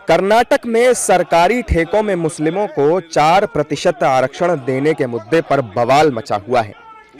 कर्नाटक में सरकारी ठेकों में मुस्लिमों को 4% आरक्षण देने के मुद्दे पर बवाल मचा हुआ है।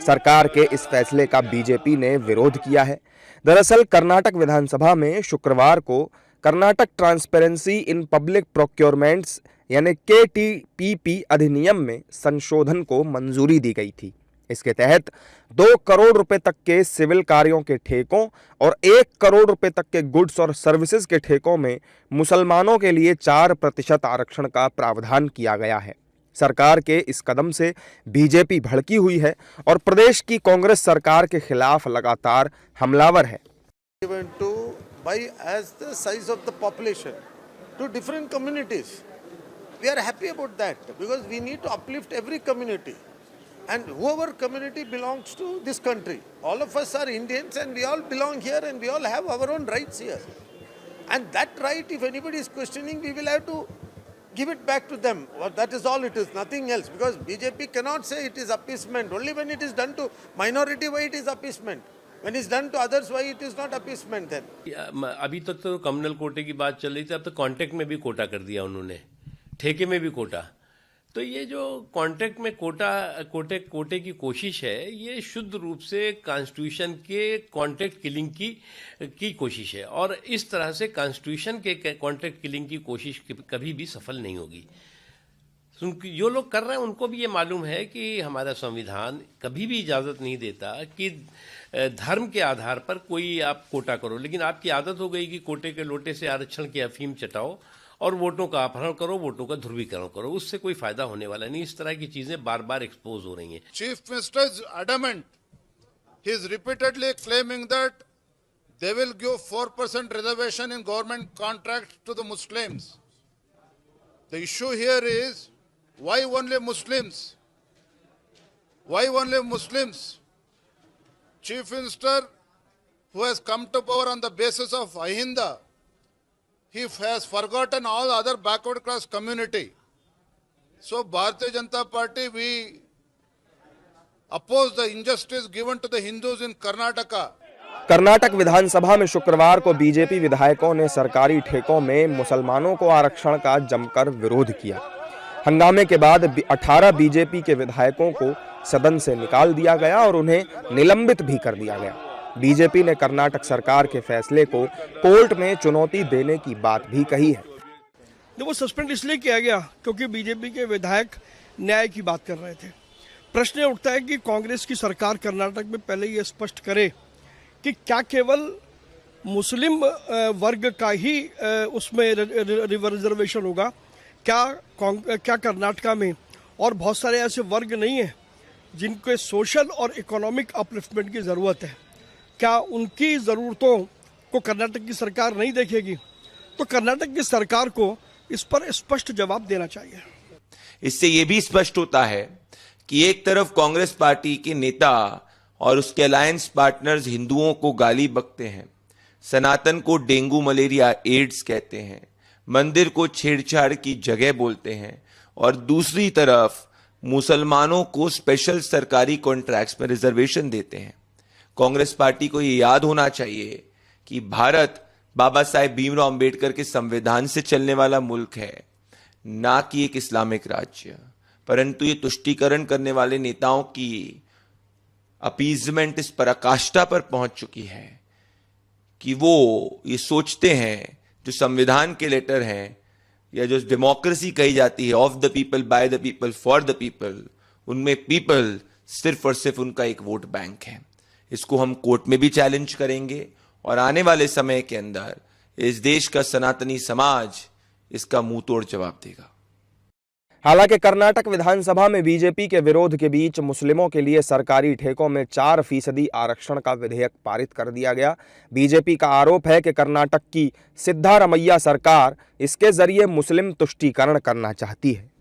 सरकार के इस फैसले का बीजेपी ने विरोध किया है। दरअसल कर्नाटक विधानसभा में शुक्रवार को Karnataka transparency in public procurements यानी KTPP अधिनियम में संशोधन को मंजूरी दी गई थी। इसके तहत 2 करोड़ रुपए तक के सिविल कार्यों के ठेकों और 1 करोड़ रुपए तक के गुड्स और सर्विसेज के ठेकों में मुसलमानों के लिए 4% आरक्षण का प्रावधान किया गया है। सरकार के इस कदम से बीजेपी भड़की हुई है और प्रदेश की कांग्रेस सरकार के खिलाफ लगातार हमलावर है। By as the size of the population to different communities. We are happy about that because we need to uplift every community and whoever community belongs to this country. All of us are Indians and we all belong here and we all have our own rights here. And that right, if anybody is questioning, we will have to give it back to them. Well, that is all it is, nothing else, because BJP cannot say it is appeasement. Only when it is done to minority, why it is appeasement. When it's done to others, why it is not appeasement then? अभी तक तो communal कोटे की बात चल रही थी, अब तो कॉन्ट्रैक्ट में भी कोटा कर दिया उन्होंने, ठेके में भी कोटा। तो ये जो कॉन्ट्रैक्ट में कोटे की कोशिश है, ये शुद्ध रूप से कॉन्स्टिट्यूशन के कॉन्ट्रैक्ट किलिंग की कोशिश है और इस तरह से कॉन्स्टिट्यूशन के कॉन्ट्रैक्ट किलिंग की कोशिश कभी भी सफल नहीं होगी। जो लोग कर रहे हैं उनको भी ये मालूम है कि हमारा संविधान कभी भी इजाज़त नहीं देता कि धर्म के आधार पर कोई आप कोटा करो, लेकिन आपकी आदत हो गई कि कोटे के लोटे से आरक्षण की अफीम चटाओ और वोटों का अपहरण करो, वोटों का ध्रुवीकरण करो। उससे कोई फायदा होने वाला नहीं। इस तरह की चीजें बार बार एक्सपोज हो रही हैं। Chief minister is adamant, he is repeatedly claiming that they will give 4% reservation in government contract to the Muslims. The issue here is why only Muslims? Why only Muslims? Chief Minister, who has come to power on the basis of Ahinda, he has forgotten all other backward class community. So Bharatiya Janata Party, we oppose the injustice given to the Hindus in Karnataka. Karnataka विधानसभा में शुक्रवार को BJP विधायकों ने सरकारी ठेकों में मुसलमानों को आरक्षण का जमकर विरोध किया। हंगामे के बाद 18 बीजेपी के विधायकों को सदन से निकाल दिया गया और उन्हें निलंबित भी कर दिया गया। बीजेपी ने कर्नाटक सरकार के फैसले को कोर्ट में चुनौती देने की बात भी कही है। वो सस्पेंड इसलिए किया गया क्योंकि बीजेपी के विधायक न्याय की बात कर रहे थे। प्रश्न उठता है कि कांग्रेस की सरकार कर्नाटक में पहले ये स्पष्ट करे कि क्या केवल मुस्लिम वर्ग का ही उसमें रिजर्वेशन होगा, क्या कर्नाटका में और बहुत सारे ऐसे वर्ग नहीं हैं जिनको सोशल और इकोनॉमिक अपलिफ्टमेंट की ज़रूरत है? क्या उनकी ज़रूरतों को कर्नाटक की सरकार नहीं देखेगी? तो कर्नाटक की सरकार को इस पर स्पष्ट जवाब देना चाहिए। इससे ये भी स्पष्ट होता है कि एक तरफ कांग्रेस पार्टी के नेता और उसके अलायंस पार्टनर्स हिंदुओं को गाली बकते हैं, सनातन को डेंगू मलेरिया एड्स कहते हैं, मंदिर को छेड़छाड़ की जगह बोलते हैं, और दूसरी तरफ मुसलमानों को स्पेशल सरकारी कॉन्ट्रैक्ट्स में रिजर्वेशन देते हैं। कांग्रेस पार्टी को यह याद होना चाहिए कि भारत बाबा साहेब भीमराव अंबेडकर के संविधान से चलने वाला मुल्क है, ना कि एक इस्लामिक राज्य। परंतु ये तुष्टीकरण करने वाले नेताओं की अपीजमेंट इस पराकाष्ठा पर पहुंच चुकी है कि वो ये सोचते हैं जो संविधान के लेटर हैं या जो डेमोक्रेसी कही जाती है, of the people, by the people, for the people, उनमें पीपल सिर्फ और सिर्फ उनका एक वोट बैंक है। इसको हम कोर्ट में भी चैलेंज करेंगे और आने वाले समय के अंदर इस देश का सनातनी समाज इसका मुंह तोड़ जवाब देगा। हालांकि कर्नाटक विधानसभा में बीजेपी के विरोध के बीच मुस्लिमों के लिए सरकारी ठेकों में 4% आरक्षण का विधेयक पारित कर दिया गया। बीजेपी का आरोप है कि कर्नाटक की सिद्धारमैया सरकार इसके जरिए मुस्लिम तुष्टीकरण करना चाहती है।